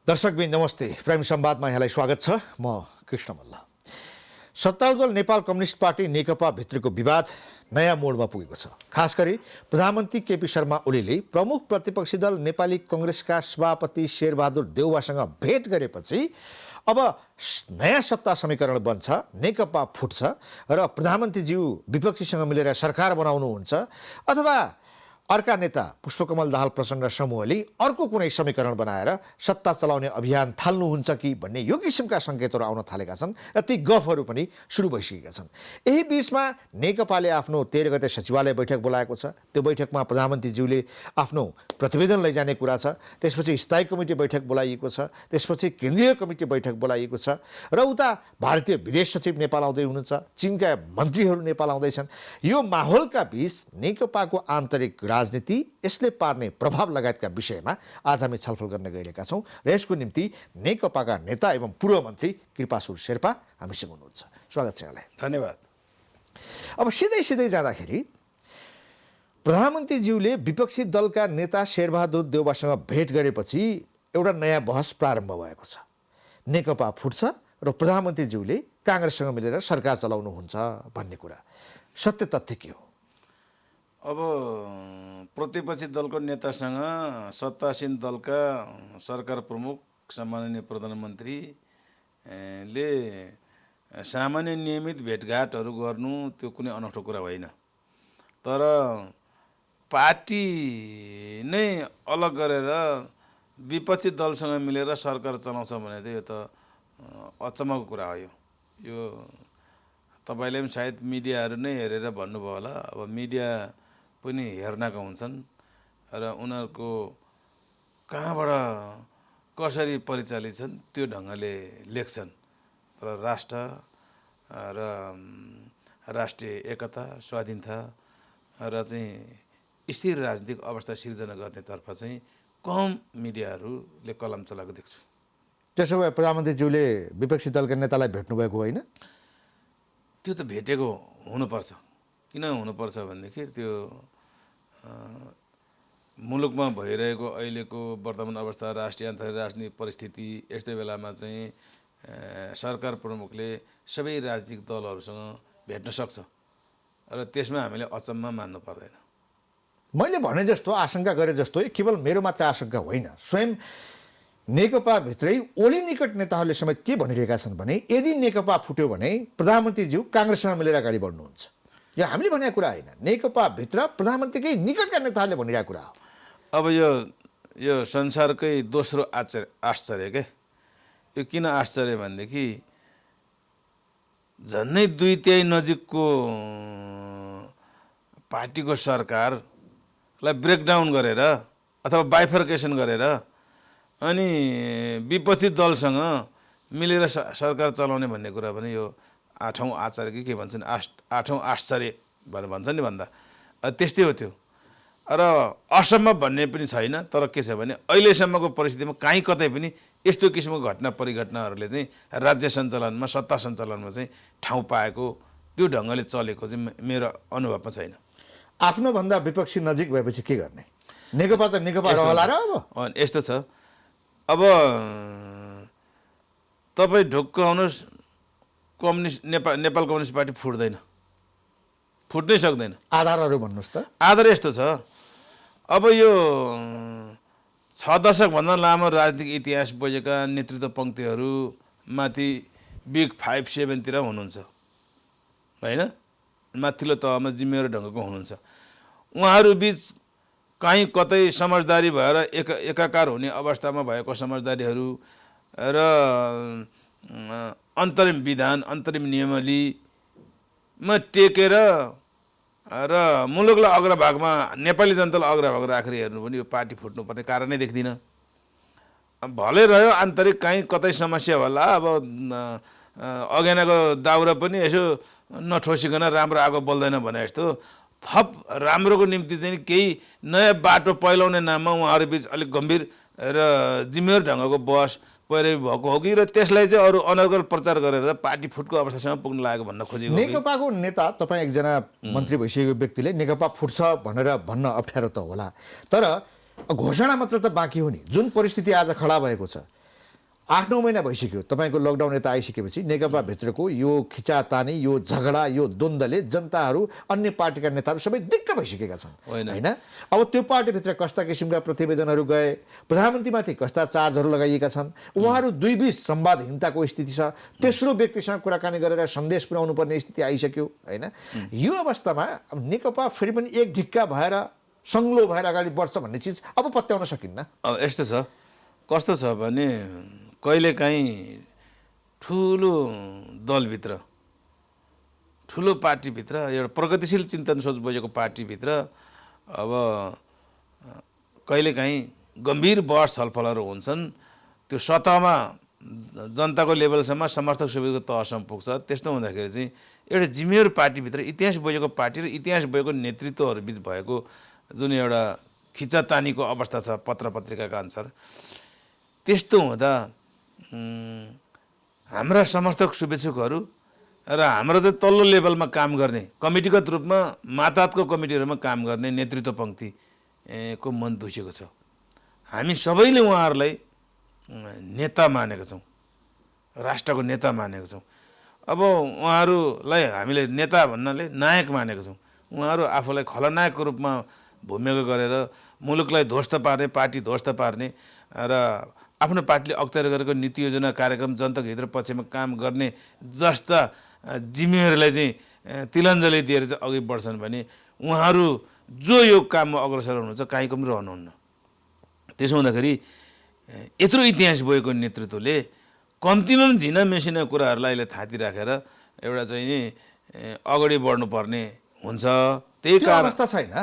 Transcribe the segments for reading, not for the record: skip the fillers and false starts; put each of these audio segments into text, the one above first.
दर्शकबिन नमस्ते। प्राइम संवादमा यहाँलाई स्वागत छ। म कृष्ण मल्ल। सत्तारूढ दल नेपाल कम्युनिस्ट पार्टी नेकपा भित्रको विवाद नयाँ मोडमा पुगेको छ। खास गरी प्रधानमन्त्री केपी शर्मा ओलीले प्रमुख प्रतिपक्षी दल नेपाली कङ्ग्रेसका सभापति शेरबहादुर देउवासँग भेट गरेपछि अब नयाँ सत्ता समीकरण बन्छ, नेकपा फुट्छ र प्रधानमन्त्रीज्यू विपक्षीसँग मिलेर सरकार बनाउनुहुन्छ अथवा अर्का नेता पुष्पकमल दाहाल प्रचण्ड समूहले अर्को कुनै समीकरण बनाएर सत्ता चलाउने अभियान थाल्नुहुन्छ कि भन्ने यो किसिमका सङ्केतहरू आउन थालेका छन् र ती गफहरू पनि सुरु भइसकेका छन्। यही बीचमा नेकपाले आफ्नो 13 गते सचिवालय बैठक बोलाएको छ। त्यो बैठकमा प्रधानमन्त्रीज्यूले आफ्नो प्रतिवेदन लैजाने कुरा छ। त्यसपछि स्थायी कमिटी बैठक बोलाइएको छ। त्यसपछि केन्द्रीय कमिटी बैठक बोलाइएको छ र उता भारतीय विदेश सचिव नेपाल आउँदै हुनुहुन्छ, चीनका मन्त्रीहरू नेपाल आउँदैछन्। यो माहौलका बीच नेकपाको आन्तरिक राजनीति, यसले पार्ने प्रभाव लगायतका विषयमा आज हामी छलफल गर्न गइरहेका छौँ र यसको निम्ति नेकपाका नेता एवं पूर्व मन्त्री कृपासुर शेर्पा हामीसँग हुनुहुन्छ। स्वागत छ यहाँलाई। धन्यवाद। अब सिधै जाँदाखेरि प्रधानमन्त्रीज्यूले विपक्षी दलका नेता शेरबहादुर देउवासँग भेट गरेपछि एउटा नयाँ बहस प्रारम्भ भएको छ। नेकपा फुट्छ र प्रधानमन्त्रीज्यूले काङ्ग्रेससँग मिलेर सरकार चलाउनुहुन्छ भन्ने कुरा, सत्य तथ्य के हो? अब प्रतिपक्षी दलको नेतासँग सत्तासीन दलका सरकार प्रमुख सम्माननीय प्रधानमन्त्रीले सामान्य नियमित भेटघाटहरू गर्नु त्यो कुनै अनौठो कुरा होइन। तर पार्टी नै अलग गरेर विपक्षी दलसँग मिलेर सरकार चलाउँछ भने चाहिँ यो त अचम्मको कुरा हो। यो तपाईँले पनि सायद मिडियाहरू नै हेरेर भन्नुभयो होला। अब मिडिया पनि हेर्नका हुन्छन् र उनीहरूको कहाँबाट कसरी परिचालित छन् त्यो ढङ्गले लेख्छन्। तर राष्ट्र र राष्ट्रिय एकता, स्वाधीनता र चाहिँ स्थिर राजनीतिक अवस्था सिर्जना गर्नेतर्फ चाहिँ कम मिडियाहरूले कलम चलाएको देख्छु। त्यसो भए प्रधानमन्त्रीज्यूले विपक्षी दलका नेतालाई भेट्नुभएको होइन? त्यो त भेटेको हुनुपर्छ। किन हुनुपर्छ भनेदेखि त्यो मुलुकमा भइरहेको अहिलेको वर्तमान अवस्था, राष्ट्रिय अन्तर्राष्ट्रिय राजनीतिक परिस्थिति, यस्तो बेलामा चाहिँ सरकार प्रमुखले सबै राजनीतिक दलहरूसँग भेट्न सक्छ र त्यसमा हामीले अचम्म मान्नु पर्दैन। मैले भने जस्तो, आशंका गरे जस्तो केवल मेरो मात्र आशंका होइन, स्वयं नेकपाभित्रै ओली निकट नेताहरूले समेत के भनिरहेका छन् भने यदि नेकपा फुट्यो भने प्रधानमन्त्रीज्यू काङ्ग्रेससँग मिलेर अगाडि बढ्नुहुन्छ। यो हामीले भनेको कुरा होइन, नेकपाभित्र प्रधानमन्त्रीकै निकटका नेताहरूले भनिरहेको कुरा हो। अब यो संसारकै दोस्रो आश्चर्य के यो किन आश्चर्य भनेदेखि झन्नै 2/3 नजिकको पार्टीको सरकारलाई ब्रेकडाउन गरेर अथवा बाइफर्केसन गरेर अनि विपक्षी दलसँग मिलेर सरकार चलाउने भन्ने कुरा पनि यो 8औँ आचार्य के भन्छन्, 8औँ आश्चर्य भनेर भन्छ नि, भन्दा त्यस्तै हो त्यो। र असम्भव भन्ने पनि छैन। तर के छ भने अहिलेसम्मको परिस्थितिमा कहीँ कतै पनि यस्तो किसिमको घटना परिघटनाहरूले चाहिँ राज्य सञ्चालनमा, सत्ता सञ्चालनमा चाहिँ ठाउँ पाएको, त्यो ढङ्गले चलेको चाहिँ मेरो अनुभवमा छैन। आफ्नोभन्दा विपक्षी नजिक भएपछि के गर्ने? नेकपा त नेकपा रहला र। अब यस्तो छ, अब तपाईँ ढुक्क आउनुहोस्, कम्युनिस्ट नेपाल कम्युनिस्ट पार्टी फुट्नै सक्दैन। आधारहरू भन्नुहोस् त। आधार यस्तो छ, अब यो 6 दशकभन्दा लामो राजनीतिक इतिहास बोकेका नेतृत्व पङ्क्तिहरू माथि बिग 5-7 तिर हुनुहुन्छ होइन, माथिल्लो तहमा जिम्मेवारी ढङ्गको हुनुहुन्छ। उहाँहरू बिच कहीँ कतै समझदारी भएर एकाकार हुने अवस्थामा भएको समझदारीहरू र अन्तरिम विधान, अन्तरिम नियमावलीमा टेकेर र मुलुकलाई अग्रभागमा, नेपाली जनतालाई अग्रभाग राखेर हेर्नु पनि यो पार्टी फुट्नुपर्ने कारणै देख्दिनँ। भलै रह्यो आन्तरिक कहीँ कतै समस्या होला, अब अगेनाको दाउरा पनि यसो नठोसिकन राम्रो आगो बल्दैन भने जस्तो थप राम्रोको निम्ति चाहिँ केही नयाँ बाटो पहिलाउने नाममा उहाँहरू बिच अलिक गम्भीर र जिम्मेवार ढङ्गको बहस पैरवी भएको हो कि, र त्यसलाई चाहिँ अरू अनर्गल प्रचार गरेर पार्टी फुटको अवस्थासम्म पुग्न लागेको भन्न खोजेको। नेकपाको नेता, तपाईँ एकजना मन्त्री भइसकेको व्यक्तिले नेकपा फुट्छ भनेर भन्न अप्ठ्यारो त होला, तर घोषणा मात्र त बाँकी हो नि। जुन परिस्थिति आज खडा भएको छ, 8-9 महिना भइसक्यो तपाईँको लकडाउन यता आइसकेपछि नेकपा भित्रको यो खिचातानी, यो झगडा, यो द्वन्द्वले जनताहरू, अन्य पार्टीका नेताहरू सबै दिक्क भइसकेका छन् होइन। अब त्यो पार्टीभित्र कस्ता किसिमका प्रतिवेदनहरू गए, प्रधानमन्त्रीमाथि कस्ता चार्जहरू लगाइएका छन्, उहाँहरू दुईबीच संवादहीनताको स्थिति छ, तेस्रो व्यक्तिसँग कुराकानी गरेर सन्देश पुर्याउनु पर्ने स्थिति आइसक्यो होइन। यो अवस्थामा अब नेकपा फेरि पनि एक ढिक्का भएर सङ्लो भएर अगाडि बढ्छ भन्ने चिज अब पत्याउन सकिन्न। अब यस्तो छ, कस्तो छ भने कहिलेकाहीँ ठुलो दलभित्र, ठुलो पार्टीभित्र, एउटा प्रगतिशील चिन्तन सोच बोकेको पार्टीभित्र अब कहिलेकाहीँ गम्भीर बहस छलफलहरू हुन्छन्। त्यो सतहमा जनताको लेभलसम्म, समर्थक शिविरको तहसम्म पुग्छ। त्यस्तो हुँदाखेरि चाहिँ एउटा जिम्मेवार पार्टीभित्र इतिहास बोकेको पार्टी र इतिहास बोकेको नेतृत्वहरू बिच भएको जुन एउटा खिचातानीको अवस्था छ पत्र पत्रिकाका अनुसार, त्यस्तो हुँदा हाम्रा समर्थक शुभेच्छुकहरू र हाम्रो चाहिँ तल्लो लेभलमा काम गर्ने, कमिटीगत रूपमा माताहतको कमिटीहरूमा काम गर्ने नेतृत्व पङ्क्ति को मन दुखेको छ। हामी सबैले उहाँहरूलाई नेता मानेका छौँ, राष्ट्रको नेता मानेका छौँ। अब उहाँहरूलाई हामीले नेता भन्नाले नायक मानेका छौँ। उहाँहरू आफूलाई खलनायकको रूपमा भूमिका गरेर मुलुकलाई ध्वस्त पार्ने, पार्टी ध्वस्त पार्ने र आफ्नो पार्टीले अख्तियार गरेको नीति योजना कार्यक्रम जनताको हित र पक्षमा काम गर्ने जस्ता जिम्मेवारीलाई चाहिँ तिलाञ्जली दिएर चाहिँ अघि बढ्छन् भने उहाँहरू जो यो काममा अग्रसर हुनुहुन्छ काहीँ पनि रहनुहुन्न। त्यसो हुँदाखेरि यत्रो इतिहास बोकेको नेतृत्वले कम्तीमा पनि झिना मेसिना कुराहरूलाई अहिले थाती राखेर एउटा चाहिँ नि अगाडि बढ्नुपर्ने हुन्छ। त्यही कारण अवस्था छैन।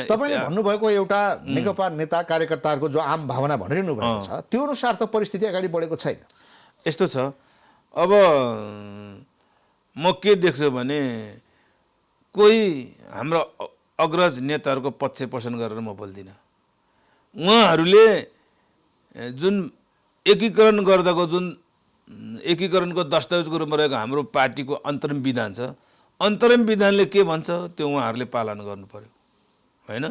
तपाईँले भन्नुभएको एउटा नेकपा नेता कार्यकर्ताहरूको जो आम भावना भनिरहनु भएको छ त्यो अनुसार त परिस्थिति अगाडि बढेको छैन। यस्तो छ, अब म के देख्छु भने कोही हाम्रो अग्रज नेताहरूको पक्ष पोषण गरेर म बोल्दिनँ। उहाँहरूले जुन एकीकरण गर्दाको जुन एकीकरणको दस्तावेजको रूपमा रहेको हाम्रो पार्टीको अन्तरिम विधान छ, अन्तरिम विधानले के भन्छ त्यो उहाँहरूले पालन गर्नु पर्यो होइन।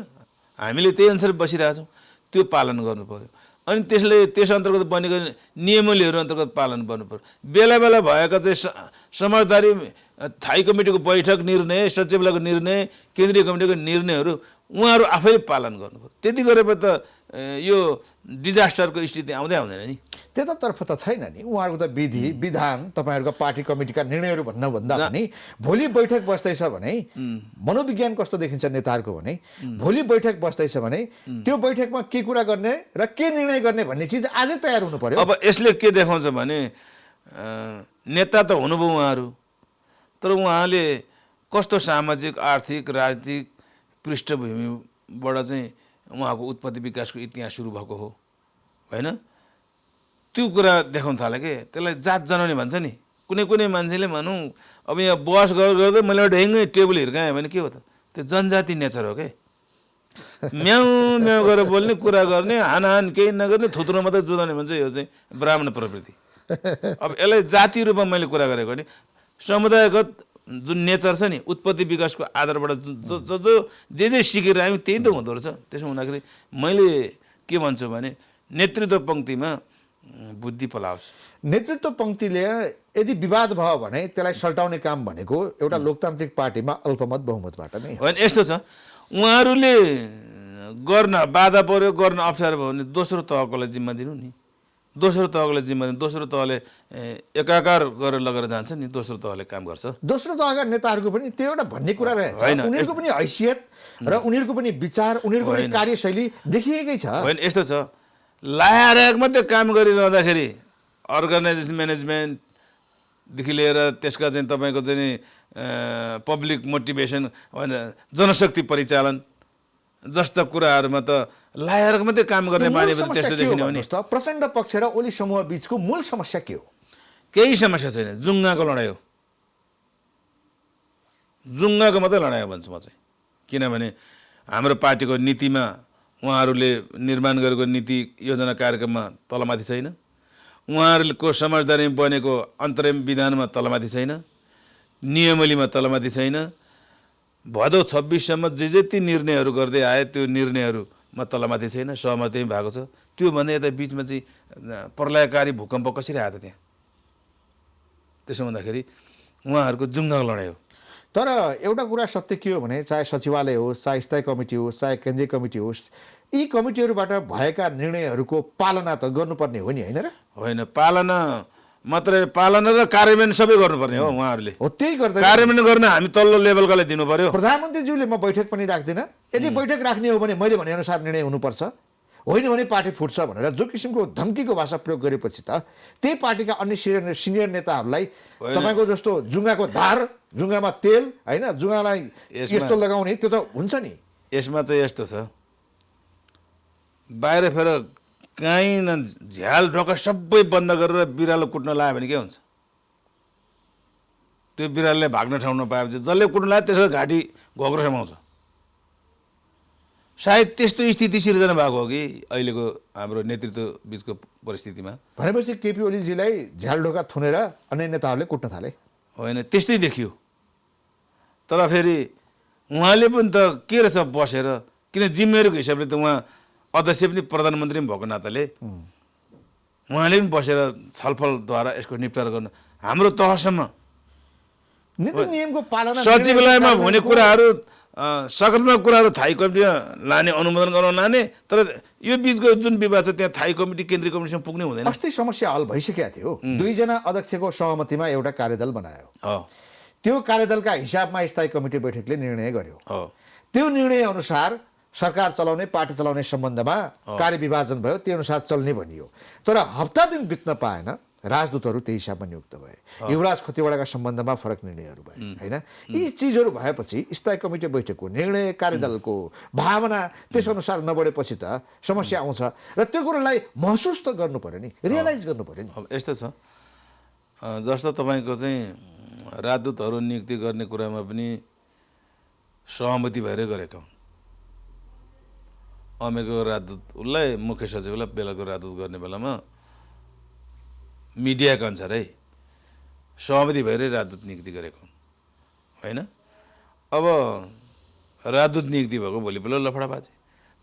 हामीले त्यही अनुसार बसिरहेछौँ, त्यो पालन गर्नु पर्यो। अनि त्यस अन्तर्गत बनेको नियमावलीहरू अन्तर्गत पालन गर्नु पर्यो। बेला बेला भएका चाहिँ समझदारी स्थायी कमिटीको बैठक निर्णय, सचिवालयको निर्णय, केन्द्रीय कमिटीको निर्णयहरू उहाँहरू आफैले पालन गर्नु पर्यो। त्यति गरेपछि त यो डिजास्टरको स्थिति आउँदै आउँदैन नि। त्यतातर्फ त छैन नि उहाँहरूको त विधि विधान, तपाईँहरूको पार्टी कमिटीका निर्णयहरू भन्दा पनि भोलि बैठक बस्दैछ भने मनोविज्ञान कस्तो देखिन्छ नेताहरूको भने भोलि बैठक बस्दैछ भने त्यो बैठकमा के कुरा गर्ने र के निर्णय गर्ने भन्ने चिज आजै तयार हुनु पर्यो। अब यसले के देखाउँछ भने नेता त हुनुभयो उहाँहरू, तर उहाँले कस्तो सामाजिक आर्थिक राजनीतिक पृष्ठभूमिबाट चाहिँ उहाँको उत्पत्ति विकासको इतिहास सुरु भएको हो होइन। त्यो कुरा देखाउन थाल्यो कि त्यसलाई जात जनाउने भन्छ नि। कुनै कुनै मान्छेले भनौँ अब यहाँ बहस गर्दै मैले ढेङ्गै टेबल हिर्काएँ भने के हो त, त्यो जनजाति नेचर हो के। म्याउ म्याउ गरेर बोल्ने, कुरा गर्ने, हानहान केही नगर्ने, थुत्रो मात्रै जुदाउने भन्छ, यो चाहिँ ब्राह्मण प्रवृत्ति। अब यसलाई जाति रूपमा मैले कुरा गरेको भने समुदायगत जुन नेचर छ नि, उत्पत्ति विकासको आधारबाट जे सिकेर आयौँ त्यही त हुँदो रहेछ। त्यसो हुँदाखेरि मैले के भन्छु भने नेतृत्व पङ्क्तिमा बुद्धि पलाओस्। नेतृत्व पङ्क्तिले यदि विवाद भयो भने त्यसलाई सल्टाउने काम भनेको एउटा लोकतान्त्रिक पार्टीमा अल्पमत बहुमतबाट नै होइन। यस्तो छ, उहाँहरूले गर्न बाधा पर्यो, गर्न अप्ठ्यारो भयो भने दोस्रो तहकोलाई जिम्मा दिनु नि। दोस्रो तहकोलाई जिम्मा दिनु, दोस्रो तहले एकाकार गरेर लगेर जान्छ नि, दोस्रो तहले काम गर्छ। दोस्रो तहका नेताहरूको पनि त्यो एउटा भन्ने कुरा रहेछ, उनीहरूको पनि हैसियत र उनीहरूको पनि विचार, उनीहरूको पनि कार्यशैली देखिएकै छ। होइन, यस्तो छ, लायक मात्रै काम गरिरहँदाखेरि अर्गनाइजेसन म्यानेजमेन्टदेखि लिएर त्यसका चाहिँ तपाईँको चाहिँ पब्लिक मोटिभेसन होइन, जनशक्ति परिचालन जस्ता कुराहरूमा त लायक मात्रै काम गर्ने बानी त्यस्तो देखिने हो नि। प्रचण्ड पक्ष र ओली समूह बिचको मूल समस्या के हो? केही समस्या छैन, जुङ्गाको लडाइँ हो। जुङ्गाको मात्रै लडाइँ हो भन्छु म चाहिँ। किनभने हाम्रो पार्टीको नीतिमा उहाँहरूले निर्माण गरेको नीति योजना कार्यक्रममा तलमाथि छैन, उहाँहरूको समझदारीमा बनेको अन्तरिम विधानमा तलमाथि छैन, नियमावलीमा तलमाथि छैन। भदौ 26सम्म जे जति निर्णयहरू गर्दै आए त्यो निर्णयहरूमा तलमाथि छैन, सहमति भएको छ। त्योभन्दा यता बिचमा चाहिँ प्रलयकारी भूकम्प कसरी आयो त त्यहाँ? त्यसो भन्दाखेरि उहाँहरूको जुङ्गाको लडाइँ हो। तर एउटा कुरा सत्य के हो भने चाहे सचिवालय होस्, चाहे स्थायी कमिटी होस्, चाहे केन्द्रीय कमिटी होस्, यी कमिटीहरूबाट भएका निर्णयहरूको पालना त गर्नुपर्ने हो नि, होइन र? होइन, पालना मात्रै, पालना र कार्यान्वयन सबै गर्नुपर्ने हो उहाँहरूले। हो, त्यही गर्दा कार्यान्वयन गर्न हामी तल्लो लेभलकालाई दिनु पर्यो। प्रधानमन्त्रीज्यूले म बैठक पनि राख्दिनँ, यदि बैठक राख्ने हो भने मैले भनेअनुसार निर्णय हुनुपर्छ, होइन भने पार्टी फुट्छ भनेर जो किसिमको धम्कीको भाषा प्रयोग गरेपछि त त्यही पार्टीका अन्य सिनियर नेताहरूलाई तपाईँको जस्तो जुङ्गाको धार, जुङ्गामा तेल, होइन, जुङ्गालाई यस्तो लगाउने त्यो त हुन्छ नि। यसमा चाहिँ यस्तो छ, बाहिर फेर काहीँ न झ्याल ढोका सबै बन्द गरेर बिरालो कुट्न लायो भने के हुन्छ? त्यो बिरालोले भाग्न ठाउँ नपाएपछि जसले कुट्न लायो त्यसको घाँटी घोक्रो समाउँछ। सायद त्यस्तो स्थिति सिर्जना भएको हो कि अहिलेको हाम्रो नेतृत्व बिचको परिस्थितिमा। भनेपछि केपी ओलीजीलाई झ्याल ढोका थुनेर अन्य नेताहरूले कुट्न थाले? होइन, त्यस्तै देखियो। तर फेरि उहाँले पनि त के रहेछ बसेर, किन जिम्मेवारीको हिसाबले त उहाँ अध्यक्ष पनि प्रधानमन्त्री पनि भएको नाताले उहाँले पनि बसेर छलफलद्वारा यसको निपटारा गर्नु हाम्रो तहसम्म। नीति नियमको पालना सचिवालयमा हुने कुराहरू, सकारात्मक कुराहरू थाई कमिटीमा लाने, अनुमोदन गराउन लाने, तर यो बिचको जुन विवाद छ त्यहाँ थाई कमिटी, केन्द्रीय कमिटीसँग पुग्ने हुँदैन। अस्ति समस्या हल भइसकेको थियो, दुईजना अध्यक्षको सहमतिमा एउटा कार्यदल बनायो। त्यो कार्यदलका हिसाबमा स्थायी कमिटी बैठकले निर्णय गर्यो। त्यो निर्णय अनुसार सरकार चलाउने, पार्टी चलाउने सम्बन्धमा कार्यविभाजन भयो, त्यो अनुसार चल्ने भनियो। तर हप्ता दिन बित्न पाएन, राजदूतहरू त्यही हिसाबमा नियुक्त भए, युवराज खतिवडाका सम्बन्धमा फरक निर्णयहरू भए, होइन? यी चिजहरू भएपछि स्थायी कमिटी बैठकको निर्णय, कार्यदलको भावना त्यसअनुसार नबढेपछि त समस्या आउँछ र त्यो कुरोलाई महसुस त गर्नु पर्यो नि, रियलाइज गर्नु पर्यो नि। अब यस्तो छ, जस्तो तपाईँको चाहिँ राजदूतहरू नियुक्ति गर्ने कुरामा पनि सहमति भएर गरेका हुन्। अमेरिकाको राजदूत उसलाई, मुख्य सचिवलाई बेलाको राजदूत गर्ने बेलामा मिडियाका अनुसारै सहमति भएरै राजदूत नियुक्ति गरेको हुन्, होइन? अब राजदूत नियुक्ति भएको भोलिपल्ट लफडाबाजी।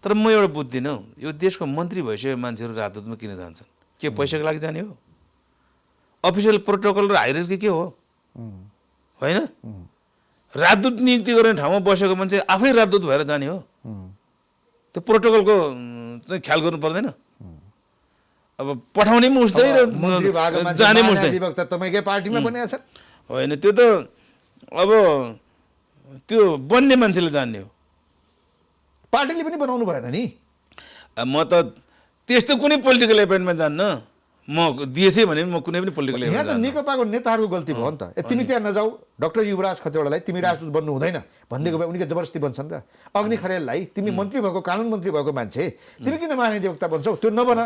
तर म एउटा बुझ्दिनँ, यो देशको मन्त्री भइसक्यो मान्छेहरू राजदूतमा किन जान्छन्? के पैसाको लागि जाने हो? अफिसियल प्रोटोकल र हाइरेस्की के हो, होइन? राजदूत नियुक्ति गर्ने ठाउँमा बसेको मान्छे आफै राजदूत भएर जाने हो? त्यो प्रोटोकलको चाहिँ ख्याल गर्नु पर्दैन? अब पठाउने पनि उस्तै र जाने पनि उस्तै। तपाईँकै पार्टीमा बनिएको छ? होइन, त्यो त अब त्यो बन्ने मान्छेले जान्ने हो, पार्टीले पनि बनाउनु भएन नि। म त त्यस्तो कुनै पोलिटिकल एपोइन्टमेन्ट जान्न, म दिएछै भने म कुनै पनि पोलिटिकल यहाँ त नेकपाको नेताहरूको गल्ती भयो नि त। तिमी त्यहाँ नजाऊ, डाक्टर युवराज खतिवडालाई तिमी राजदूत बन्नु हुँदैन भनिदिएको भए उनीको जबरजस्ती बन्छन् र? अग्नि खरेललाई तिमी मन्त्री भएको, कानुन मन्त्री भएको मान्छे, तिमी किन महाधिवक्ता बन्छौ? त्यो नबन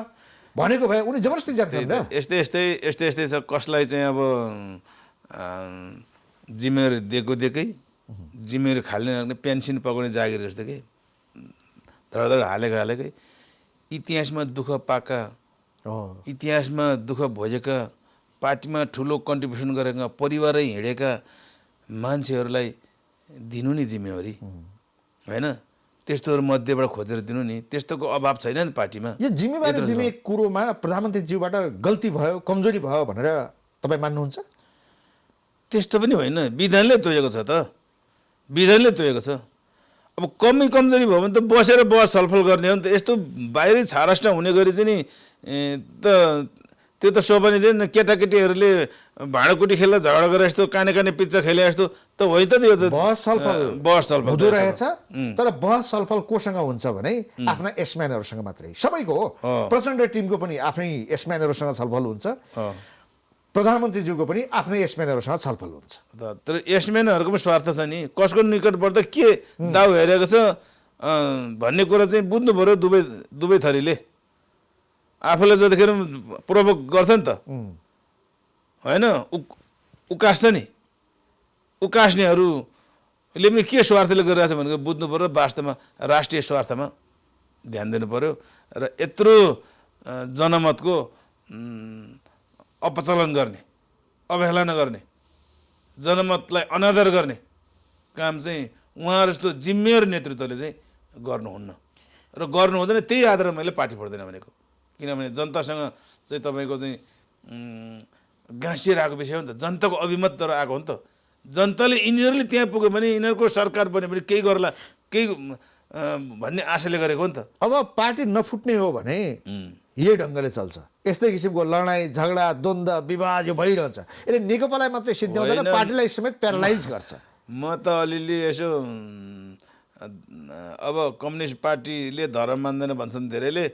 भनेको भए उनी जबरजस्ती जान्छन् र? यस्तै छ। कसलाई चाहिँ अब जिम्मेवारी दिएकै जिम्मेवारी खाल्ने, पेन्सन पकाउने जागिर जस्तो कि धडधड हालेकै इतिहासमा दुःख पाएका, इतिहासमा दुःख भोजेका, पार्टीमा ठुलो कन्ट्रिब्युसन गरेका, परिवारै हिँडेका मान्छेहरूलाई दिनु नि जिम्मेवारी, होइन? त्यस्तोहरू मध्येबाट खोजेर दिनु नि। त्यस्तोको अभाव छैन नि पार्टीमा। यो जिम्मेवारी दिने कुरोमा प्रधानमन्त्रीज्यूबाट गल्ती भयो, कमजोरी भयो भनेर तपाईँ मान्नुहुन्छ? त्यस्तो पनि होइन, विधानले तोकेको छ त, विधानले तोकेको छ। अब कमजोरी भयो भने त बसेर छलफल गर्ने हो नि त। यस्तो बाहिरै छारष्ट हुने गरी चाहिँ नि त्यो त शोभा दिँदैन। केटाकेटीहरूले भाँडाकुटी खेल्दा झगडा गरेर यस्तो काने पिच्चा खेले जस्तो त होइन त। यो त बहस छलफल हुँदो रहेछ। तर बहस छलफल कोसँग हुन्छ भने आफ्ना एसम्यानहरूसँग मात्रै, सबैको हो। प्रचण्ड टिमको पनि आफ्नै एसम्यानहरूसँग छलफल हुन्छ, प्रधानमन्त्रीज्यूको पनि आफ्नै एसम्यानहरूसँग छलफल हुन्छ। तर एसम्यानहरूको पनि स्वार्थ छ नि, कसको निकट पर्दा के दाउ हेरेको छ भन्ने कुरा चाहिँ बुझ्नु पऱ्यो दुवै थरीले। आफूलाई जतिखेर प्रोभोक गर्छ नि त, होइन, उकास्छ नि। उकास्नेहरूले पनि के स्वार्थले गरिरहेछ भनेर बुझ्नु पऱ्यो। वास्तवमा राष्ट्रिय स्वार्थमा ध्यान दिनु पऱ्यो र यत्रो जनमतको अपचलन गर्ने, अवहेलना गर्ने, जनमतलाई अनादर गर्ने काम चाहिँ उहाँहरू जस्तो जिम्मेवार नेतृत्वले चाहिँ गर्नुहुन्न र गर्नु हुँदैन। त्यही आधारमा मैले पार्टी फोड्दैन भनेको। किनभने जनतासँग चाहिँ तपाईँको चाहिँ गाँसिएर आएको विषय हो नि त, जनताको अभिमतबाट आएको हो नि त। जनताले यिनीहरूले त्यहाँ पुग्यो भने यिनीहरूको सरकार बन्यो भने केही गर्ला केही भन्ने आशाले गरेको हो नि त। अब पार्टी नफुट्ने हो भने यही ढङ्गले चल्छ, यस्तै किसिमको लडाइँ झगडा द्वन्द्व विवाद यो भइरहन्छ। यसले नेकपालाई मात्रै सिद्ध्याउँदैन, होइन। पार्टीलाई समेत प्यारालाइज गर्छ। म त अलिअलि यसो अब कम्युनिस्ट पार्टीले धर्म मान्दैन भन्छन् धेरैले,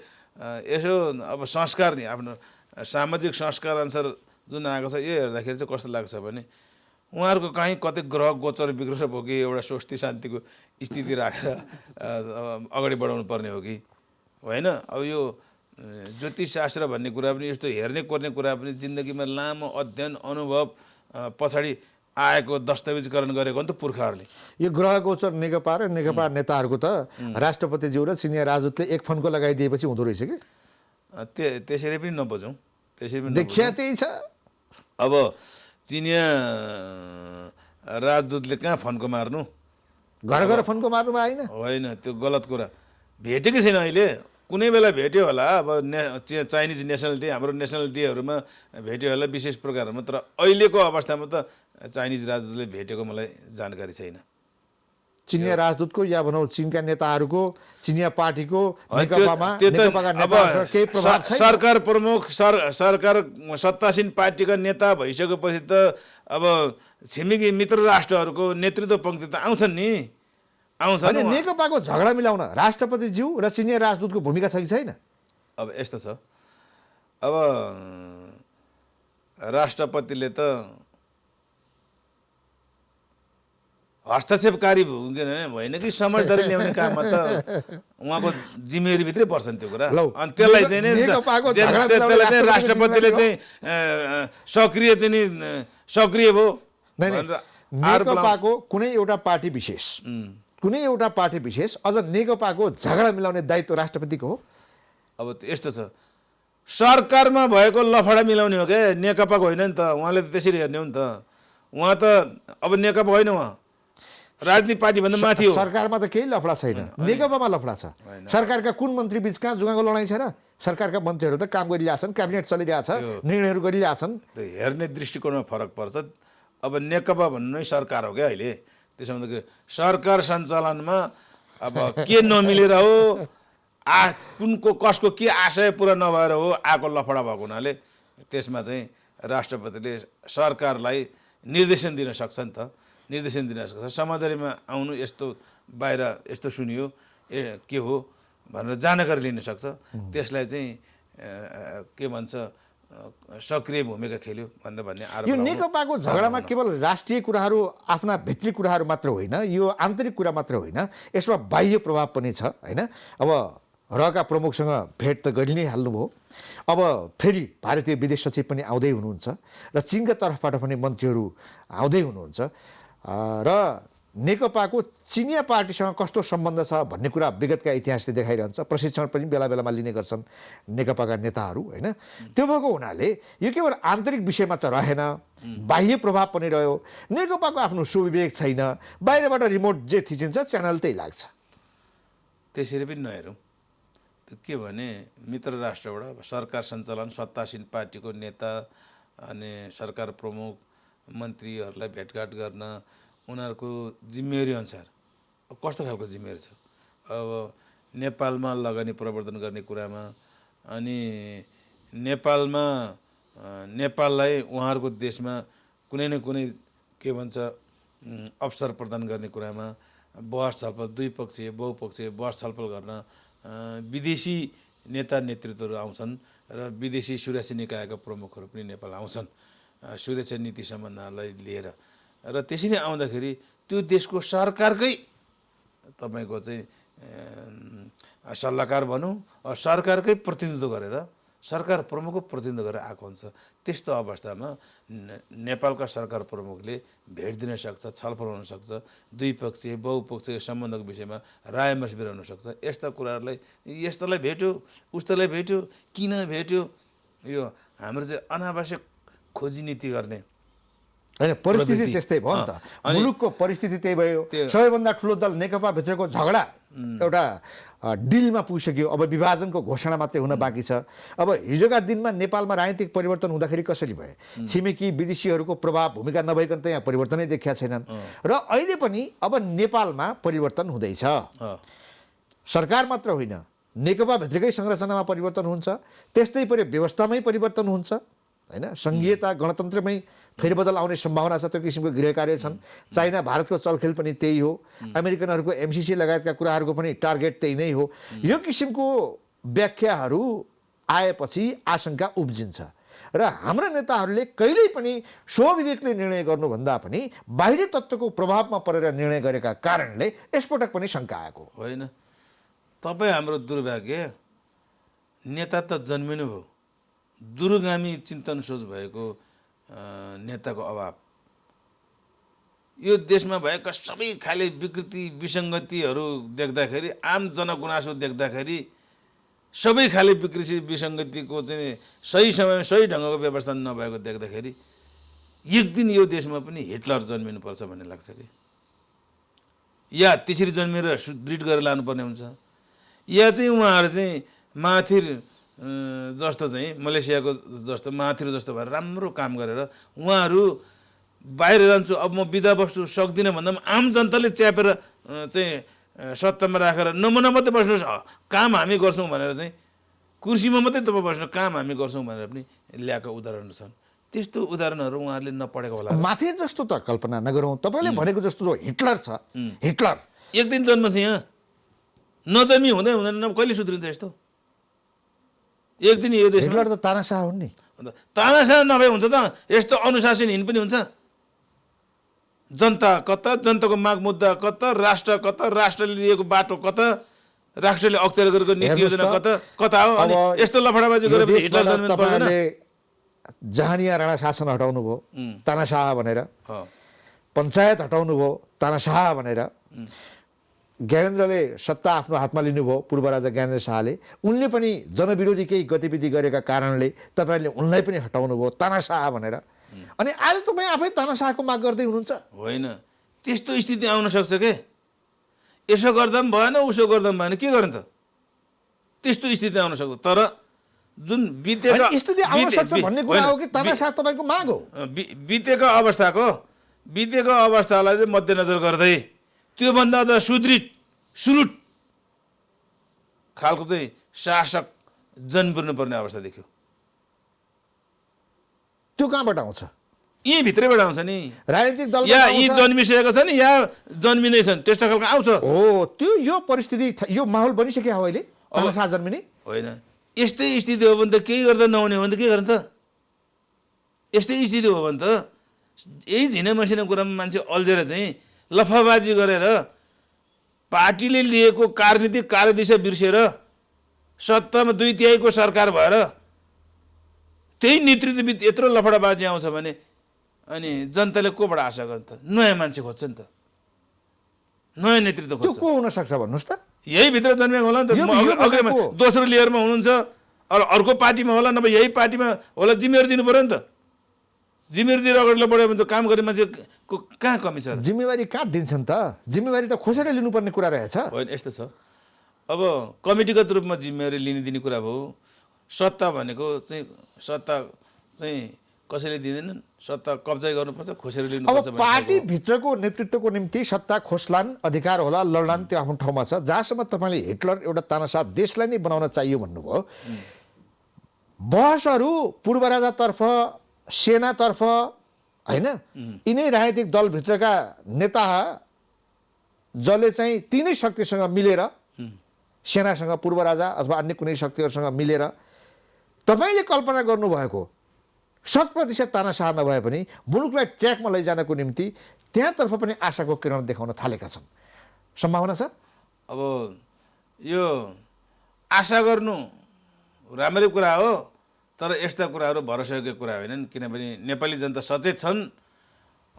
यसो अब संस्कार नि आफ्नो सामाजिक संस्कार अनुसार जुन आएको छ यो हेर्दाखेरि चाहिँ कस्तो लाग्छ भने उहाँहरूको कहीँ कतै ग्रह गोचर बिग्रेर भयो कि एउटा स्वस्ति शान्तिको स्थिति राखेर अगाडि बढाउनु पर्ने हो कि होइन। अब यो ज्योतिषशास्त्र भन्ने कुरा पनि यस्तो हेर्ने कोर्ने कुरा पनि जिन्दगीमा लामो अध्ययन अनुभव पछाडि आएको दस्तावेजीकरण गरेको हो नि त पुर्खाहरूले। यो ग्रह गोचर नेकपा र नेकपा नेताहरूको त राष्ट्रपतिज्यू र चिनिया राजदूतले एक फन्को लगाइदिएपछि हुँदो रहेछ कि त्यसरी पनि नबुझौँ, त्यसरी पनि देखिया त्यही छ। अब चिनिया राजदूतले कहाँ फन्को मार्नु, घर घर फन्को मार्नुमा आइन। होइन त्यो गलत कुरा। भेटेकै छैन अहिले, कुनै बेला भेट्यो होला। अब चाइनिज नेसनल डे हाम्रो नेसनल डेहरूमा भेट्यो होला विशेष प्रोग्रामहरूमा, तर अहिलेको अवस्थामा त चाइनिज राजदूतले भेटेको मलाई जानकारी छैन। चिनिया राजदूतको या भनौँ चिनका नेताहरूको चिनिया पार्टीको होइन, नेकपामा त्यो त नेकपाका अब नेताहरूसँग केही प्रभाव छैन। सरकार प्रमुख सरकार सत्तासीन पार्टीका नेता भइसकेपछि त अब छिमेकी मित्र राष्ट्रहरूको नेतृत्व पङ्क्ति त आउँछन् नि, आउँछन्। अनि नेकपाको झगडा मिलाउन राष्ट्रपतिज्यू र चिनिया राजदूतको भूमिका छ कि छैन? अब यस्तो छ, अब राष्ट्रपतिले त हस्तक्षेपकारी होइन कि समझदारी ल्याउने काममा त उहाँको जिम्मेवारीभित्रै पर्छ नि त्यो कुरा। अनि त्यसलाई चाहिँ नि राष्ट्रपतिले चाहिँ सक्रिय चाहिँ नि सक्रिय भयो भनेर नेकपाको कुनै एउटा पार्टी विशेष कुनै एउटा पार्टी विशेष अझ नेकपाको झगडा मिलाउने दायित्व राष्ट्रपतिको हो। अब यस्तो छ, सरकारमा भएको लफडा मिलाउने हो क्या, नेकपाको होइन नि त। उहाँले त त्यसरी हेर्ने हो नि त। उहाँ त अब नेकपा होइन, उहाँ राजनीतिक पार्टीभन्दा माथि हो। सरकारमा त केही लफडा छैन, नेकपामा लफडा छ। सरकारका कुन मन्त्री बीच कहाँ जुगाको लडाइँ छ र? सरकारका मन्त्रीहरू त काम गरिरहेछन्, क्याबिनेट चलिरहेछ, निर्णयहरू गरिरहेछन्। त्यो हेर्ने दृष्टिकोणमा फरक पर्छ। अब नेकपा भन्नु नै सरकार हो क्या अहिले। त्यसो भन्दा सरकार सञ्चालनमा अब के नमिलेर हो, कुनको कसको के आशय पुरा नभएर हो आएको लफडा भएको हुनाले त्यसमा चाहिँ राष्ट्रपतिले सरकारलाई निर्देशन दिन सक्छ नि त, निर्देशन दिन सक्छ। समझदारीमा आउनु, यस्तो बाहिर यस्तो सुनियो के हो भनेर जानकारी लिन सक्छ। त्यसलाई चाहिँ के भन्छ सक्रिय भूमिका खेल्यो भन्ने आरोप। यो नेकपाको झगडामा केवल राष्ट्रिय कुराहरू आफ्ना भित्री कुराहरू मात्र होइन, यो आन्तरिक कुरा मात्र होइन, यसमा बाह्य प्रभाव पनि छ होइन। अब रका प्रमुखसँग भेट त गरि नै हाल्नुभयो, अब फेरि भारतीय विदेश सचिव पनि आउँदै हुनुहुन्छ र चिनका तर्फबाट पनि मन्त्रीहरू आउँदै हुनुहुन्छ र नेकपाको चिनिया पार्टीसँग कस्तो सम्बन्ध छ भन्ने कुरा विगतका इतिहासले देखाइरहन्छ। प्रशिक्षण पनि बेला बेलामा लिने गर्छन् नेकपाका नेताहरू होइन। त्यो भएको हुनाले यो केवल आन्तरिक विषयमा त रहेन, बाह्य प्रभाव पनि रह्यो। नेकपाको आफ्नो सुविवेक छैन, बाहिरबाट रिमोट जे थिचिन्छ च्यानल त्यही लाग्छ। त्यसरी पनि नहेरौँ। त्यो के भने मित्र राष्ट्रबाट सरकार सञ्चालन सत्तासीन पार्टीको नेता अनि सरकार प्रमुख मन्त्रीहरूलाई भेटघाट गर्न उनीहरूको जिम्मेवारी अनुसार कस्तो खालको जिम्मेवारी छ। अब नेपालमा लगानी प्रवर्धन गर्ने कुरामा अनि नेपाललाई उहाँहरूको देशमा कुनै न कुनै के भन्छ अवसर प्रदान गर्ने कुरामा बहस छलफल द्विपक्षीय बहुपक्षीय बहस छलफल गर्न विदेशी नेता नेतृत्वहरू आउँछन् र विदेशी सुरक्षा निकायका प्रमुखहरू पनि नेपाल आउँछन् सुरक्षा नीति सम्बन्धलाई लिएर। र त्यसरी आउँदाखेरि त्यो देशको सरकारकै तपाईँको चाहिँ सल्लाहकार भनौँ, सरकारकै प्रतिनिधित्व गरेर सरकार प्रमुखको प्रतिनिधित्व गरेर आएको हुन्छ। त्यस्तो अवस्थामा नेपालका सरकार प्रमुखले भेट दिन सक्छ, छलफल हुन सक्छ, द्विपक्षीय बहुपक्षीय सम्बन्धको विषयमा राय मसविर हुन सक्छ। यस्ता कुराहरूलाई यस्तोलाई भेट्यो उस्तोलाई भेट्यो किन भेट्यो, यो हाम्रो चाहिँ अनावश्यक खोजी नीति गर्ने होइन परिस्थिति प्रवृत्ति। त्यस्तै भयो नि त अनि मुलुकको परिस्थिति त्यही भयो त्यो- सबैभन्दा ठुलो दल नेकपा भित्रको झगडा एउटा डिलमा पुगिसक्यो अब विभाजनको घोषणा मात्रै हुन बाँकी छ अब हिजोका दिनमा नेपालमा राजनीतिक परिवर्तन हुँदाखेरि कसरी भए छिमेकी विदेशीहरूको प्रभाव भूमिका नभइकन त यहाँ परिवर्तनै देखिया छैनन् र अहिले पनि अब नेपालमा परिवर्तन हुँदैछ सरकार मात्र होइन नेकपा भित्रकै संरचनामा परिवर्तन हुन्छ त्यस्तै परे व्यवस्थामै परिवर्तन हुन्छ होइन सङ्घीयता गणतन्त्रमै फेरबदल आउने सम्भावना छ त्यो किसिमको गृह कार्य छन् चाइना भारतको चलखेल पनि त्यही हो अमेरिकनहरूको एमसिसी लगायतका कुराहरूको पनि टार्गेट त्यही नै हो यो किसिमको व्याख्याहरू आएपछि आशंका उब्जिन्छ र हाम्रा नेताहरूले कहिल्यै पनि स्वविवेकले निर्णय गर्नुभन्दा पनि बाहिरी तत्त्वको प्रभावमा परेर निर्णय गरेका कारणले यसपटक पनि शङ्का आएको होइन तपाईँ हाम्रो दुर्भाग्य नेता त जन्मिनु भयो दूरगामी चिन्तन सोच भएको नेताको अभाव यो देशमा भएका सबै खाले विकृति विसङ्गतिहरू देख्दाखेरि आम जनगुनासो देख्दाखेरि सबै खाले विकृति विसङ्गतिको चाहिँ सही समयमा सही ढङ्गको व्यवस्था नभएको देख्दाखेरि एक दिन यो देशमा पनि हिटलर जन्मिनुपर्छ भन्ने लाग्छ कि या त्यसरी जन्मेर सुदृढ गरेर लानुपर्ने हुन्छ या चाहिँ उहाँहरू चाहिँ माथिर जस्तो चाहिँ मलेसियाको जस्तो माथिर जस्तो भएर राम्रो काम गरेर उहाँहरू बाहिर जान्छु अब म बिदा बस्छु सक्दिनँ भन्दा पनि आम जनताले च्यापेर चाहिँ सत्तामा राखेर नमुना मात्रै बस्नुहोस् काम हामी गर्छौँ भनेर चाहिँ कुर्सीमा मात्रै तपाईँ बस्नु काम हामी गर्छौँ भनेर पनि ल्याएको उदाहरणहरू छन् त्यस्तो उदाहरणहरू उहाँहरूले नपढेको होला माथि जस्तो त कल्पना नगरौँ तपाईँले भनेको जस्तो जो हिटलर छ हिटलर एक दिन जन्म छ यहाँ नजन्मी हुँदै हुँदैन कहिले सुध्रिन्छ यस्तो एक दिन यो देशमा हिटलर त तानाशाह हुन् नि अन्त तानाशाह नभए हुन्छ त यस्तो अनुशासनहीन पनि हुन्छ जनता कता जनताको माग मुद्दा कता राष्ट्रले लिएको बाटो कता राष्ट्रले अख्तियार गरेको नीति योजना कता हो अनि यस्तो लफडाबाजी गरेपछि हिटलर जन्मिनु पर्दैन जहानिया राणा शासन हटाउनु भयो तानाशाह भनेर पञ्चायत हटाउनु भयो तानाशाह भनेर ज्ञानेन्द्रले सत्ता आफ्नो हातमा लिनुभयो पूर्व राजा ज्ञानेन्द्र शाहले उनले पनि जनविरोधी केही गतिविधि गरेका कारणले तपाईँहरूले उनलाई पनि हटाउनु भयो तानाशाह भनेर अनि आज तपाईँ आफै तानाशाहको माग गर्दै हुनुहुन्छ होइन त्यस्तो स्थिति आउन सक्छ के यसो गर्दा पनि भएन उसो गर्दा पनि भएन के गर्ने त त्यस्तो स्थिति आउन सक्छ तर जुन स्थिति आउन सक्छ भन्ने कुरा हो कि तानाशाह तपाईँको माग हो बितेको अवस्थालाई चाहिँ मध्यनजर गर्दै त्योभन्दा त सुरुट खालको चाहिँ शासक जन्मिनु पर्ने अवस्था देखियो त्यो कहाँबाट आउँछ यी भित्रैबाट आउँछ नि राजनीतिक दल या यी जन्मिसकेको छ नि या जन्मिँदैछन् त्यस्तो खालको आउँछ हो त्यो यो परिस्थिति यो माहौल बनिसक्यो हो अहिले तानाशाह जन्मिने होइन यस्तै स्थिति हो भने त केही गर्दा नहुने हो भने त के गर्ने त यस्तै स्थिति हो भने त यही झिना मसिना कुरामा मान्छे अल्झेर चाहिँ लफाबाजी गरेर पार्टीले लिएको कार्यनीतिक कार्यदिशा बिर्सेर सत्तामा 2/3 सरकार भएर त्यही नेतृत्वबिच यत्रो लफडाबाजी आउँछ भने अनि जनताले कोबाट आशा गर्ने त नयाँ मान्छे खोज्छ नि त नयाँ नेतृत्व त्यो खोज्छ को हुन सक्छ भन्नुहोस् त यही भित्र जन्मेको होला नि त दोस्रो लेयरमा हुनुहुन्छ अर्को पार्टीमा होला नभए यही पार्टीमा होला जिम्मेवारी दिनु पर्यो नि त जिम्मेवारी दिएर अगाडि बढ्यो भने त काम गर्ने मान्छेको कहाँ कमी छ जिम्मेवारी कहाँ दिन्छन् त जिम्मेवारी त खोसेर लिनुपर्ने कुरा रहेछ होइन यस्तो छ अब कमिटीगत रूपमा जिम्मेवारी लिने दिने कुरा भयो सत्ता भनेको चाहिँ कसैले दिँदैनन् सत्ता कब्जा गर्नुपर्छ खोसेर लिनुपर्छ अब पार्टी भित्रको नेतृत्वको निम्ति सत्ता खोस्लान् अधिकार होला लड्लान् त्यो आफ्नो ठाउँमा छ जहाँसम्म तपाईँले हिटलर एउटा तानाशाह देशलाई नै बनाउन चाहियो भन्नुभयो बहसहरू पूर्व राजातर्फ सेनातर्फ होइन यिनै राजनीतिक दलभित्रका नेता जसले चाहिँ तिनै शक्तिसँग मिलेर सेनासँग पूर्व राजा अथवा अन्य कुनै शक्तिहरूसँग मिलेर तपाईँले कल्पना गर्नुभएको 100% तानाशाह नभए पनि मुलुकलाई ट्र्याकमा लैजानको निम्ति त्यहाँतर्फ पनि आशाको किरण देखाउन थालेका छन् सम्भावना छ अब यो आशा गर्नु राम्रै कुरा हो तर यस्ता कुराहरू भरोसाको कुरा होइनन् किनभने नेपाली जनता सचेत छन्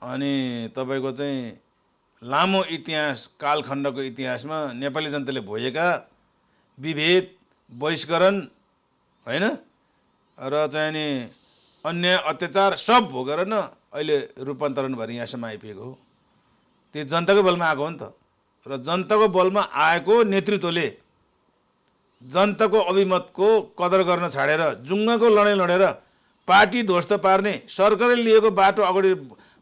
अनि तपाईँको चाहिँ लामो इतिहास कालखण्डको इतिहासमा नेपाली जनताले भोगेका विभेद बहिष्करण होइन र चाहिँ नि अन्याय अत्याचार सब भोगेर न अहिले रूपान्तरण भएर यहाँसम्म आइपुगेको हो। त्यो जनताको बलमा आएको हो नि त। र जनताको बलमा आएको नेतृत्वले जनताको अभिमतको कदर गर्न छाडेर जुङ्गाको लडाइँ लडेर पार्टी ध्वस्त पार्ने, सरकारले लिएको बाटो अगाडि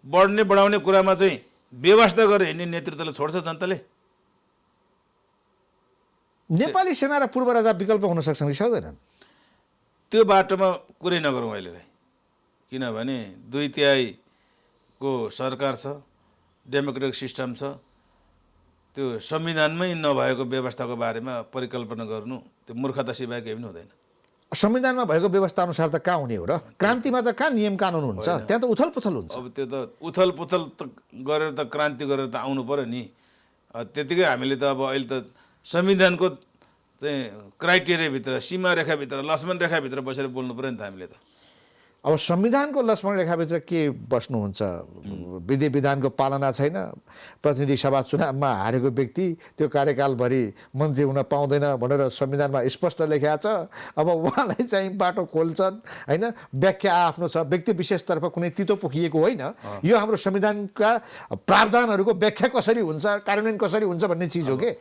बढ्ने बढाउने कुरामा चाहिँ व्यवस्था गरेर हिँड्ने नेतृत्वले छोड्छ जनताले। नेपाली सेना र पूर्व राजा विकल्प हुन सक्छन् कि सक्दैनन्? त्यो बाटोमा कुरै नगरौँ अहिलेलाई। किनभने 2/3को सरकार छ, डेमोक्रेटिक सिस्टम छ। त्यो संविधानमै नभएको व्यवस्थाको बारेमा परिकल्पना गर्नु त्यो मूर्खता सिवाय केही पनि हुँदैन। संविधानमा भएको व्यवस्था अनुसार त कहाँ हुने हो र? क्रान्तिमा त कहाँ नियम कानुन हुन्छ? त्यहाँ त उथल पुथल हुन्छ। अब त्यो त उथल पुथल त गरेर त क्रान्ति गरेर त आउनु पर्यो नि। त्यतिकै हामीले त अब अहिले त संविधानको चाहिँ क्राइटेरियाभित्र, सीमा रेखाभित्र, लक्ष्मण रेखाभित्र बसेर बोल्नु पर्यो नि त हामीले त। अब संविधानको लक्ष्मण रेखाभित्र के बस्नुहुन्छ? विधि विधानको पालना छैन, प्रतिनिधि सभा चुनावमा हारेको व्यक्ति त्यो कार्यकालभरि मन्त्री हुन पाउँदैन भनेर संविधानमा स्पष्ट लेखिएको छ। अब उहाँलाई चाहिँ बाटो खोल्छन् होइन, व्याख्या आफ्नो छ, व्यक्ति विशेषतर्फ कुनै तितो पोखिएको होइन। यो हाम्रो संविधानका प्रावधानहरूको व्याख्या कसरी हुन्छ, कार्यान्वयन कसरी हुन्छ भन्ने चिज हो कि।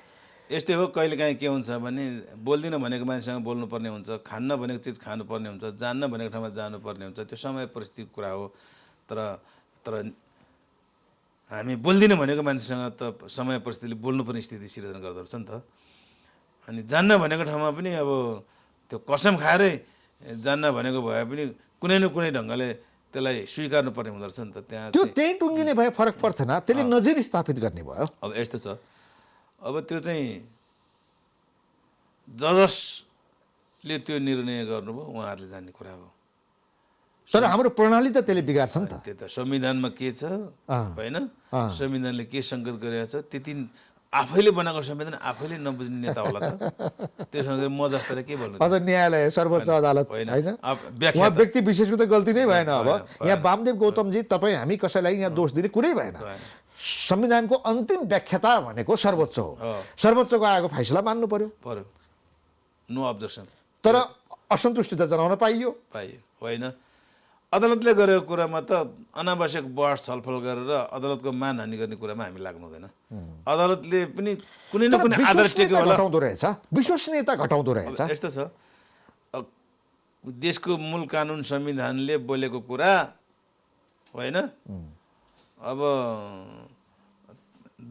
यस्तै हो, कहिलेकाहीँ के हुन्छ भने बोल्दिनँ भनेको मान्छेसँग बोल्नुपर्ने हुन्छ, खान्न भनेको चिज खानुपर्ने हुन्छ, जान्न भनेको ठाउँमा जानुपर्ने हुन्छ। त्यो समय परिस्थितिको कुरा हो। तर हामी बोल्दिनँ भनेको मान्छेसँग त समय परिस्थितिले बोल्नुपर्ने स्थिति सिर्जना गर्दो रहेछ नि त। अनि जान्न भनेको ठाउँमा पनि अब त्यो कसम खाएरै जान्न भनेको भए पनि कुनै न कुनै ढङ्गले त्यसलाई स्वीकार्नु पर्ने हुँदो रहेछ नि त। त्यहाँ त्यो त्यही टुङ्गिने भए फरक पर्थेन, त्यसले नजिर स्थापित गर्ने भयो। अब यस्तो छ, अब त्यो चाहिँ जजसले त्यो निर्णय गर्नुभयो, उहाँहरूले जान्ने कुरा हो। तर हाम्रो प्रणाली त त्यसले बिगार्छ नि त। त्यो त संविधानमा के छ होइन, संविधानले के सङ्केत गरेको छ, त्यति आफैले बनाएको संविधान आफैले नबुझ्ने नेता होला त। त्यससँग म जस्ताले के भन्नु? अझ न्यायालय, सर्वोच्च अदालत होइन, उहाँ व्यक्ति विशेषको त गल्ती नै भएन। अब यहाँ वामदेव गौतमजी, तपाईँ हामी कसैलाई यहाँ दोष दिने कुरै भएन। संविधानको अन्तिम व्याख्याता भनेको सर्वोच्च हो। सर्वोच्चको आएको फैसला मान्नु पर्यो। No objection. तर असन्तुष्टि त जनाउन पाइयो होइन। अदालतले गरेको कुरामा त अनावश्यक बहस छलफल गरेर अदालतको मानहानि गर्ने कुरामा हामी लाग्नु हुँदैन। अदालतले पनि कुनै न कुनै आधार टेक्यो होला। घटाउँदो रहेछ, विश्वसनीयता घटाउँदो रहेछ। यस्तो छ, देशको मूल कानुन संविधानले बोलेको कुरा होइन, अब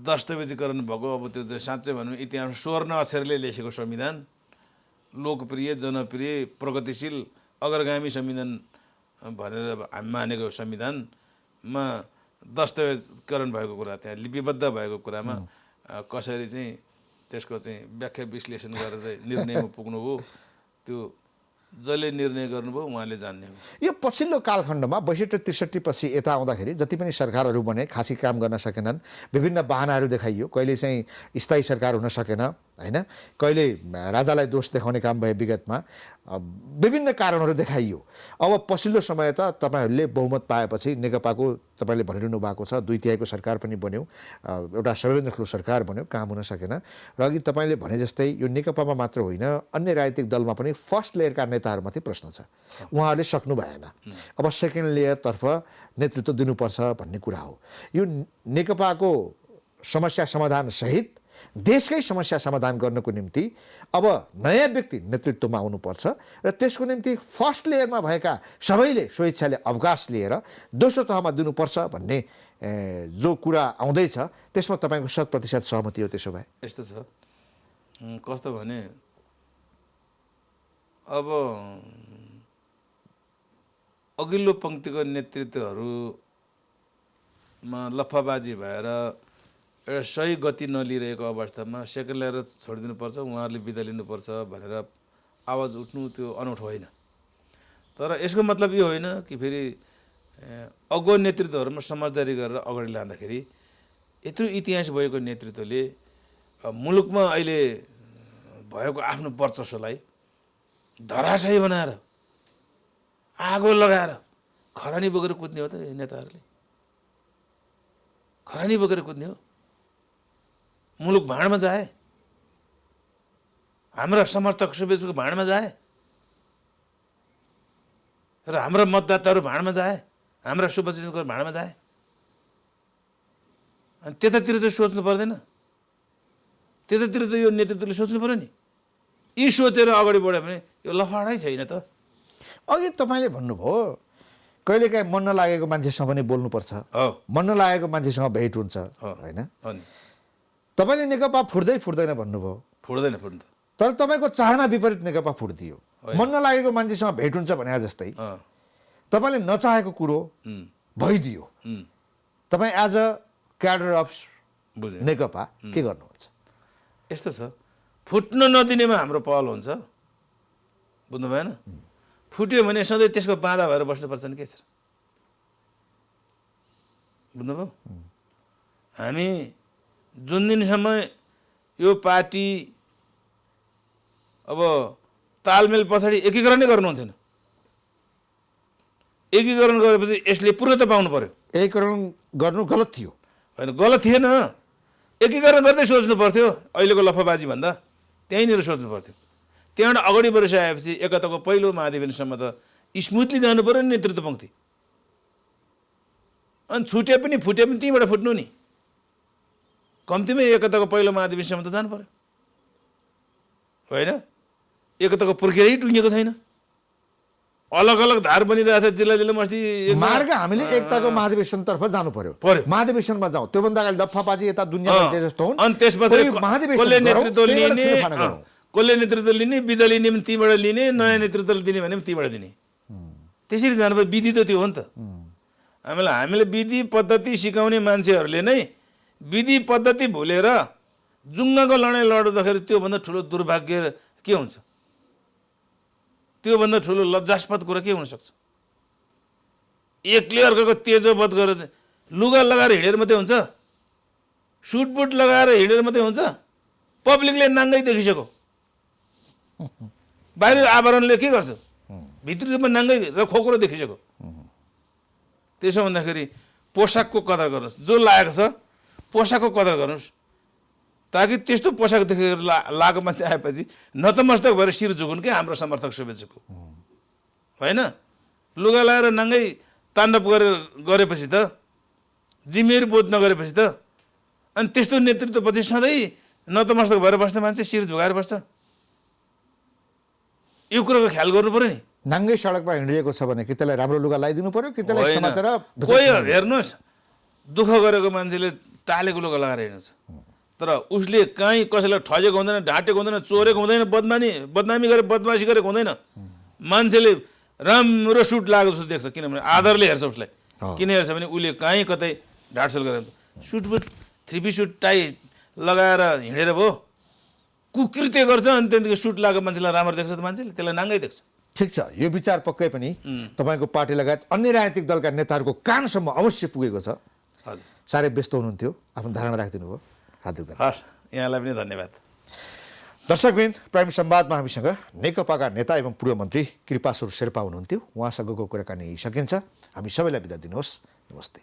दस्तावेजीकरण भएको, अब त्यो चाहिँ साँच्चै भनौँ इतिहास स्वर्ण अक्षरले लेखेको संविधान, लोकप्रिय, जनप्रिय, प्रगतिशील, अग्रगामी संविधान भनेर हामी मानेको संविधानमा दस्तावेजकरण भएको कुरा, त्यहाँ लिपिबद्ध भएको कुरामा कसरी चाहिँ त्यसको चाहिँ व्याख्या विश्लेषण गरेर चाहिँ निर्णयमा पुग्नुभयो, त्यो जसले निर्णय गर्नुभयो उहाँले जान्ने हो। यो पछिल्लो कालखण्डमा 62-63 पछि यता आउँदाखेरि जति पनि सरकारहरू बने खासै काम गर्न सकेनन्, विभिन्न बहानाहरू देखाइयो। कहिले चाहिँ स्थायी सरकार हुन सकेन होइन, कहिले राजालाई दोष देखाउने काम भयो, विगतमा विभिन्न कारणहरू देखाइयो। अब पछिल्लो समय त तपाईँहरूले बहुमत पाएपछि नेकपाको तपाईँले भनिरहनु भएको छ 2/3को सरकार पनि बन्यो, एउटा सबैभन्दा ठुलो सरकार बन्यो, काम हुन सकेन। र अघि तपाईँले भने जस्तै यो नेकपामा मात्र होइन, अन्य राजनीतिक दलमा पनि फर्स्ट लेयरका नेताहरूमाथि प्रश्न छ, उहाँहरूले सक्नु भएन। अब सेकेन्ड लेयरतर्फ नेतृत्व दिनुपर्छ भन्ने कुरा हो। यो नेकपाको समस्या समाधानसहित देशकै समस्या समाधान गर्नको निम्ति अब नयाँ व्यक्ति नेतृत्वमा आउनुपर्छ र त्यसको निम्ति फर्स्ट लेयरमा भएका सबैले स्वेच्छाले अवकाश लिएर दोस्रो तहमा दिनुपर्छ भन्ने जो कुरा आउँदैछ, त्यसमा तपाईँको 100% सहमति हो? त्यसो भए यस्तो छ, कस्तो भने अब अघिल्लो पङ्क्तिको नेतृत्वहरूमा लफाबाजी भएर एउटा सही गति नलिरहेको अवस्थामा सेकेन्ड लेयर छोडिदिनुपर्छ, उहाँहरूले बिदा लिनुपर्छ भनेर आवाज उठ्नु त्यो अनौठो होइन। तर यसको मतलब यो होइन कि फेरि अगुवा नेतृत्वहरूमा समझदारी गरेर अगाडि लाँदाखेरि यत्रो इतिहास भएको नेतृत्वले मुलुकमा अहिले भएको आफ्नो वर्चस्वलाई धराशायी बनाएर आगो लगाएर खरानी बोकेर कुद्ने हो त नेताहरूले? खरानी बोकेर कुद्ने हो? मुलुक भाँडमा जाए, हाम्रा समर्थक शुभेच्छुको भाँडमा जाए र हाम्रा मतदाताहरू भाँडमा जाए, हाम्रा सुभाषचन्द्रको भाँडामा जाए अनि त्यतातिर चाहिँ सोच्नु पर्दैन त्यतातिर त यो नेतृत्वले सोच्नु पर्यो नि यी सोचेर अगाडि बढ्यो भने यो लफाडै छैन त अघि तपाईँले भन्नुभयो कहिलेकाहीँ मन नलागेको मान्छेसँग पनि बोल्नुपर्छ हो मन नलागेको मान्छेसँग भेट हुन्छ होइन हो नि तपाईँले नेकपा फुट्दैन भन्नुभयो फुट्दैन फुट्नु त तर तपाईँको चाहना विपरीत नेकपा फुट्दियो मन नलागेको मान्छेसँग भेट हुन्छ भने जस्तै अँ, तपाईँले नचाहेको कुरो उम्, भइदियो उम्, तपाईँ एज अ क्याडर अफ बुझेँ नेकपा के गर्नुहुन्छ यस्तो छ फुट्न नदिनेमा हाम्रो पहल हुन्छ बुझ्नु भएन फुट्यो भने सधैँ त्यसको बाधा भएर बस्नुपर्छ नि के छ बुझ्नुभयो हामी जुन दिनसम्म यो पार्टी अब तालमेल पछाडि एकीकरणै गर्नुहुन्थेन एकीकरण गरेपछि यसले पूर्णता पाउनु पर्यो एकीकरण गर्नु गलत थियो होइन गलत थिएन एकीकरण गर्दै सोच्नु पर्थ्यो अहिलेको लफाबाजी भन्दा त्यहीँनिर सोच्नु पर्थ्यो त्यहाँबाट अगाडि बढिसकेपछि एकताको पहिलो महाधिवेशनसम्म त स्मुथली जानु पऱ्यो नि नेतृत्व पङ्क्ति अनि छुटे पनि फुटे पनि त्यहीँबाट फुट्नु नि कम्तीमै एकताको पहिलो महाधिवेशनसम्म त जानु पऱ्यो होइन एकताको प्रक्रिया टुङ्गिएको छैन अलग अलग धार बनिरहेछ जिल्ला जिल्लामा अस्ति मार्ग हामीले एकताको महाधिवेशनतर्फ जानु पर्यो पर्यो। महाधिवेशनमा जाउँ त्योभन्दा अगाडि डफाबाजी यता दुनियाँमा जे जस्तो हुन् अनि त्यस पछाडि कोही महाधिवेशन कसले गरौँ, नेतृत्व त्यहीबाट लिने छेडफाड गरौँ। कसले नेतृत्व लिने विधा लिने पनि तीबाट लिने नयाँ नेतृत्व दिने भने पनि तीबाट दिने त्यसरी जानुपर्छ विधि त त्यो हो नि त हामीले विधि पद्धति सिकाउने मान्छेहरूले नै विधि पद्धति भुलेर जुङ्गाको लडाइँ लड्दाखेरि त्योभन्दा ठुलो दुर्भाग्य के हुन्छ त्योभन्दा ठुलो लज्जास्पद कुरा के हुनसक्छ एकले अर्काको तेजोवध गरेर लुगा लगाएर हिँडेर मात्रै हुन्छ सुटबुट लगाएर हिँडेर मात्रै हुन्छ पब्लिकले नाङ्गै देखिसक्यो बाहिर आवरणले के गर्छ भित्री रूपमा नाङ्गै र खोक्रो देखिसक्यो त्यसो भन्दाखेरि पोसाकको कदर गर्नुहोस् जो लागेको छ पोसाकको कदर गर्नुहोस् ताकि त्यस्तो पोसाक देखेर लागेको मान्छे आएपछि नतमस्तक भएर शिर झुकुन् क्या हाम्रो समर्थक शुभेच्छुको होइन लुगा लगाएर नाङ्गै ताण्डव गरेपछि त जिम्मेवारी बोध नगरेपछि त अनि त्यस्तो नेतृत्वपछि सधैँ नतमस्तक भएर बस्ने मान्छे शिर झुकाएर बस्छ यो कुरोको ख्याल गर्नु पऱ्यो नि नाङ्गै सडकमा हिँडिएको छ भने कि त्यसलाई राम्रो लुगा लगाइदिनु पर्यो कि त्यसलाई होइन। समातेर कोही हेर्नुहोस् दुःख गरेको मान्छेले टालेको लुगा लगाएर हिँड्छ तर उसले कहीँ कसैलाई ठजेको हुँदैन ढाँटेको हुँदैन चोरेको हुँदैन बदनामी गरेर बदमासी गरेको हुँदैन मान्छेले राम्रो सुट लागेको जस्तो देख्छ किनभने आदरले हेर्छ उसलाई किन हेर्छ भने उसले कहीँ कतै ढाँटछल गरेर सुटबुट थ्री पिस सुट टाई लगाएर हिँडेर भयो कुकृत्य गर्छ अनि त्यहाँदेखि सुट लगाएको मान्छेलाई राम्रो देख्छ त मान्छेले त्यसलाई नाङ्गै देख्छ ठिक छ यो विचार पक्कै पनि तपाईँको पार्टी लगायत अन्य राजनीतिक दलका नेताहरूको कानसम्म अवश्य पुगेको छ हजुर साह्रै व्यस्त हुनुहुन्थ्यो आफ्नो धारणा राखिदिनु भयो हार्दिक धन्यवाद हस् यहाँलाई पनि धन्यवाद दर्शकवृन्द प्राइम संवादमा हामीसँग नेकपाका नेता एवं पूर्व मन्त्री कृपाशुर शेर्पा हुनुहुन्थ्यो उहाँसँगको कुराकानी सकिन्छ हामी सबैलाई बिदा दिनुहोस् नमस्ते